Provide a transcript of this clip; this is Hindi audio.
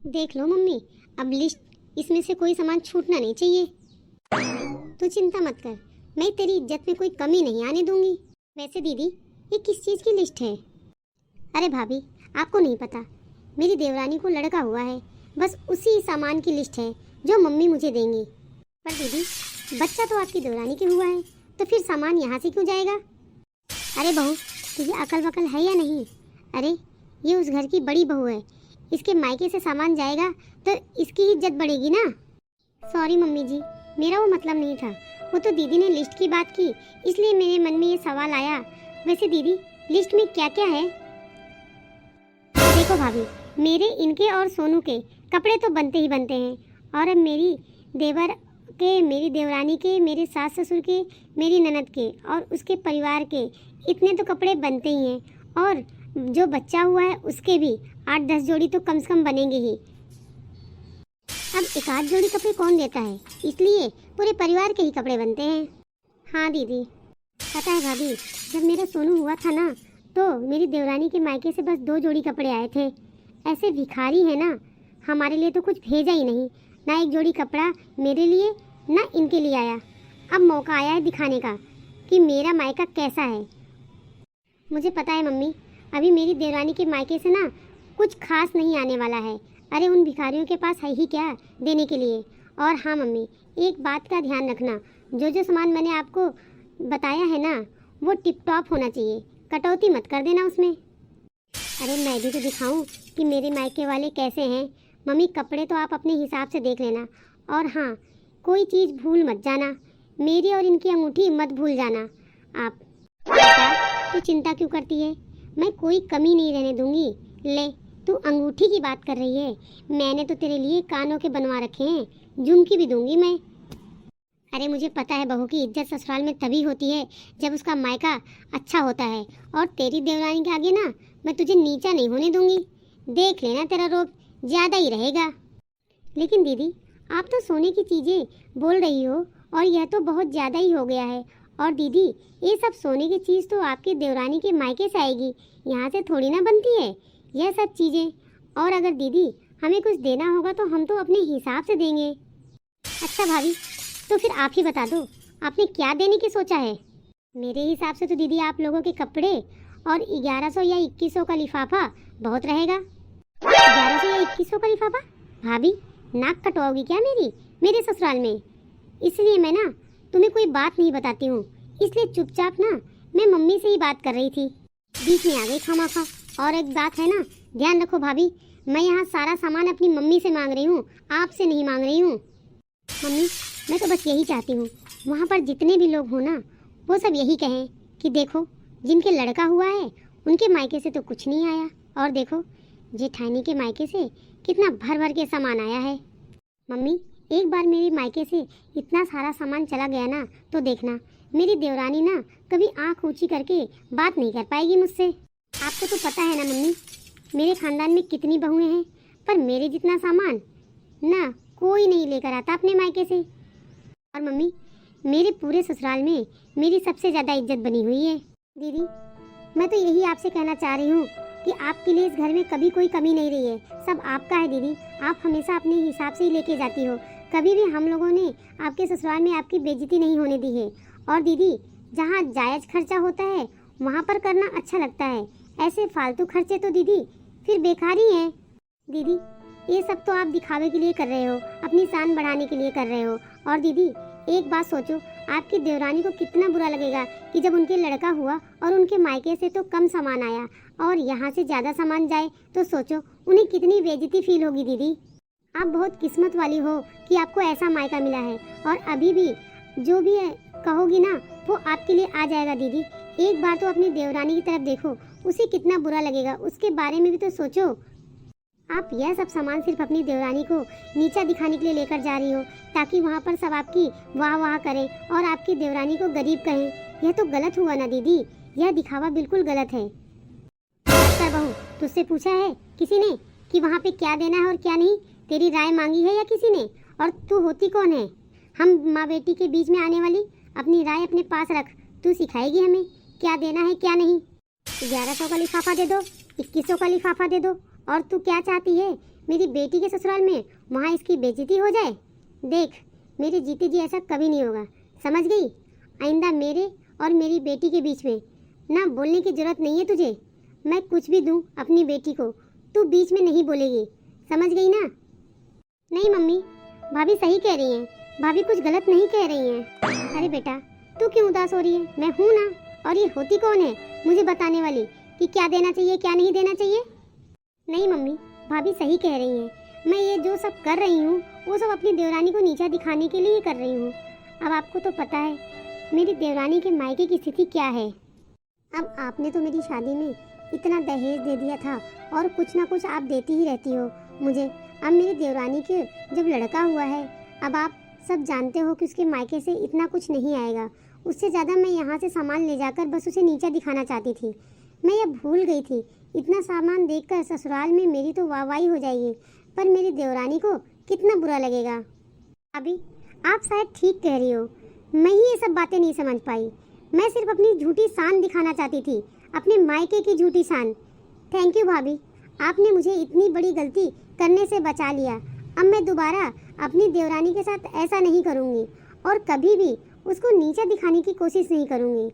देख लो मम्मी, अब लिस्ट इसमें से कोई सामान छूटना नहीं चाहिए। तू चिंता मत कर, मैं तेरी इज्जत में कोई कमी नहीं आने दूंगी। वैसे दीदी, ये किस चीज़ की लिस्ट है? अरे भाभी, आपको नहीं पता, मेरी देवरानी को लड़का हुआ है, बस उसी सामान की लिस्ट है जो मम्मी मुझे देंगी। पर दीदी, बच्चा तो आपकी देवरानी के हुआ है, तो फिर सामान यहाँ से क्यों जाएगा? अरे बहू, तुझे अकल वकल है या नहीं? अरे ये उस घर की बड़ी बहू है, इसके मायके से सामान जाएगा तो इसकी ही इज्जत बढ़ेगी ना। सॉरी मम्मी जी, मेरा वो मतलब नहीं था, वो तो दीदी ने लिस्ट की बात की, इसलिए मेरे मन में ये सवाल आया। वैसे दीदी, लिस्ट में क्या क्या है? देखो भाभी, मेरे, इनके और सोनू के कपड़े तो बनते ही बनते हैं, और अब मेरी देवर के, मेरी देवरानी के, मेरे सास ससुर के, मेरी ननद के और उसके परिवार के इतने तो कपड़े बनते ही हैं, और जो बच्चा हुआ है उसके भी 8-10 जोड़ी तो कम से कम बनेंगे ही। अब एक आध जोड़ी कपड़े कौन देता है, इसलिए पूरे परिवार के ही कपड़े बनते हैं। हाँ दीदी, पता है भाभी, जब मेरा सोनू हुआ था ना, तो मेरी देवरानी के मायके से बस 2 जोड़ी कपड़े आए थे। ऐसे भिखारी है ना, हमारे लिए तो कुछ भेजा ही नहीं, ना एक जोड़ी कपड़ा मेरे लिए ना इनके लिए आया। अब मौका आया है दिखाने का कि मेरा मायका कैसा है। मुझे पता है मम्मी, अभी मेरी देवरानी के मायके से ना कुछ खास नहीं आने वाला है। अरे उन भिखारियों के पास है ही क्या देने के लिए। और हाँ मम्मी, एक बात का ध्यान रखना, जो जो सामान मैंने आपको बताया है ना, वो टिप टॉप होना चाहिए, कटौती मत कर देना उसमें। अरे मैं भी तो दिखाऊं कि मेरे मायके वाले कैसे हैं। मम्मी, कपड़े तो आप अपने हिसाब से देख लेना, और हाँ, कोई चीज़ भूल मत जाना, मेरी और इनकी अंगूठी मत भूल जाना आप। बेटा, तू चिंता क्यों करती है, मैं कोई कमी नहीं रहने दूंगी। ले, तू अंगूठी की बात कर रही है, मैंने तो तेरे लिए कानों के बनवा रखे हैं, झुमकी भी दूंगी मैं। अरे मुझे पता है, बहू की इज्जत ससुराल में तभी होती है जब उसका मायका अच्छा होता है, और तेरी देवरानी के आगे ना मैं तुझे नीचा नहीं होने दूंगी। देख लेना, तेरा रोब ज़्यादा ही रहेगा। लेकिन दीदी, आप तो सोने की चीज़ें बोल रही हो, और यह तो बहुत ज़्यादा ही हो गया है। और दीदी, ये सब सोने की चीज़ तो आपकी देवरानी के मायके से आएगी, यहाँ से थोड़ी ना बनती है यह सब चीज़ें। और अगर दीदी हमें कुछ देना होगा तो हम तो अपने हिसाब से देंगे। अच्छा भाभी, तो फिर आप ही बता दो, आपने क्या देने की सोचा है? मेरे हिसाब से तो दीदी आप लोगों के कपड़े और 1100 या 2100 का लिफाफा बहुत रहेगा। 1100 या 2100 का लिफाफा? भाभी, नाक कटवाओगी क्या मेरी मेरे ससुराल में? इसलिए मैं ना तुम्हें कोई बात नहीं बताती हूँ, इसलिए चुपचाप ना मैं मम्मी से ही बात कर रही थी, बीच में आ गई खामाखा। और एक बात है ना, ध्यान रखो भाभी, मैं यहाँ सारा सामान अपनी मम्मी से मांग रही हूँ, आपसे नहीं मांग रही हूँ। मम्मी, मैं तो बस यही चाहती हूँ वहाँ पर जितने भी लोग हो ना, वो सब यही कहें कि देखो, जिनके लड़का हुआ है उनके मायके से तो कुछ नहीं आया, और देखो जेठानी के मायके से कितना भर भर के सामान आया है। मम्मी, एक बार मेरे मायके से इतना सारा सामान चला गया ना, तो देखना मेरी देवरानी ना कभी आँख ऊँची करके बात नहीं कर पाएगी मुझसे। आपको तो पता है ना मम्मी, मेरे खानदान में कितनी बहुएं हैं, पर मेरे जितना सामान ना कोई नहीं लेकर आता अपने मायके से। और मम्मी, मेरे पूरे ससुराल में मेरी सबसे ज़्यादा इज्जत बनी हुई है। दीदी, मैं तो यही आपसे कहना चाह रही हूँ कि आपके लिए इस घर में कभी कोई कमी नहीं रही है, सब आपका है दीदी, आप हमेशा अपने हिसाब से ही लेके जाती हो, कभी भी हम लोगों ने आपके ससुराल में आपकी बेइज्जती नहीं होने दी है। और दीदी, जहाँ जायज़ खर्चा होता है वहाँ पर करना अच्छा लगता है, ऐसे फालतू खर्चे तो दीदी फिर बेकार ही हैं। दीदी, ये सब तो आप दिखावे के लिए कर रहे हो, अपनी शान बढ़ाने के लिए कर रहे हो। और दीदी, एक बात सोचो, आपकी देवरानी को कितना बुरा लगेगा कि जब उनके लड़का हुआ और उनके मायके से तो कम सामान आया और यहाँ से ज़्यादा सामान जाए, तो सोचो उन्हें कितनी बेइज्जती फील होगी। दीदी, आप बहुत किस्मत वाली हो कि आपको ऐसा मायका मिला है, और अभी भी जो भी कहोगी ना वो आपके लिए आ जाएगा। दीदी, एक बार तो अपनी देवरानी की तरफ देखो, उसे कितना बुरा लगेगा, उसके बारे में भी तो सोचो। आप यह सब सामान सिर्फ अपनी देवरानी को नीचा दिखाने के लिए लेकर जा रही हो, ताकि वहाँ पर सब आपकी वाह वाह करें और आपकी देवरानी को गरीब कहें। यह तो गलत हुआ ना दीदी, यह दिखावा बिल्कुल गलत है। अच्छा बहू, तुझसे पूछा है किसी ने कि वहाँ पे क्या देना है और क्या नहीं? तेरी राय मांगी है या किसी ने? और तू होती कौन है हम माँ बेटी के बीच में आने वाली? अपनी राय अपने पास रख, तू सिखाएगी हमें क्या देना है क्या नहीं। 1100 का लिफाफा दे दो, 2100 का लिफाफा दे दो, और तू क्या चाहती है? मेरी बेटी के ससुराल में वहाँ इसकी बेइज्जती हो जाए। देख, मेरे जीते जी ऐसा कभी नहीं होगा, समझ गई? आइंदा मेरे और मेरी बेटी के बीच में ना बोलने की जरूरत नहीं है तुझे। मैं कुछ भी दूँ अपनी बेटी को, तू बीच में नहीं बोलेगी, समझ गई ना? नहीं मम्मी, भाभी सही कह रही हैं, भाभी कुछ गलत नहीं कह रही हैं। अरे बेटा, तू क्यों उदास हो रही है? मैं हूँ ना। और ये होती कौन है मुझे बताने वाली कि क्या देना चाहिए क्या नहीं देना चाहिए? नहीं मम्मी, भाभी सही कह रही हैं। मैं ये जो सब कर रही हूँ वो सब अपनी देवरानी को नीचा दिखाने के लिए कर रही हूँ। अब आपको तो पता है मेरी देवरानी के मायके की स्थिति क्या है। अब आपने तो मेरी शादी में इतना दहेज दे दिया था और कुछ ना कुछ आप देती ही रहती हो मुझे। अब मेरी देवरानी के जब लड़का हुआ है, अब आप सब जानते हो कि उसके मायके से इतना कुछ नहीं आएगा। उससे ज़्यादा मैं यहाँ से सामान ले जाकर बस उसे नीचा दिखाना चाहती थी। मैं ये भूल गई थी, इतना सामान देखकर ससुराल में मेरी तो वाहवाही हो जाएगी, पर मेरी देवरानी को कितना बुरा लगेगा। अभी आप शायद ठीक कह रही हो, मैं ही ये सब बातें नहीं समझ पाई। मैं सिर्फ अपनी झूठी शान दिखाना चाहती थी, अपने मायके की झूठी शान। थैंक यू भाभी, आपने मुझे इतनी बड़ी गलती करने से बचा लिया। अब मैं दोबारा अपनी देवरानी के साथ ऐसा नहीं करूँगी और कभी भी उसको नीचा दिखाने की कोशिश नहीं करूँगी।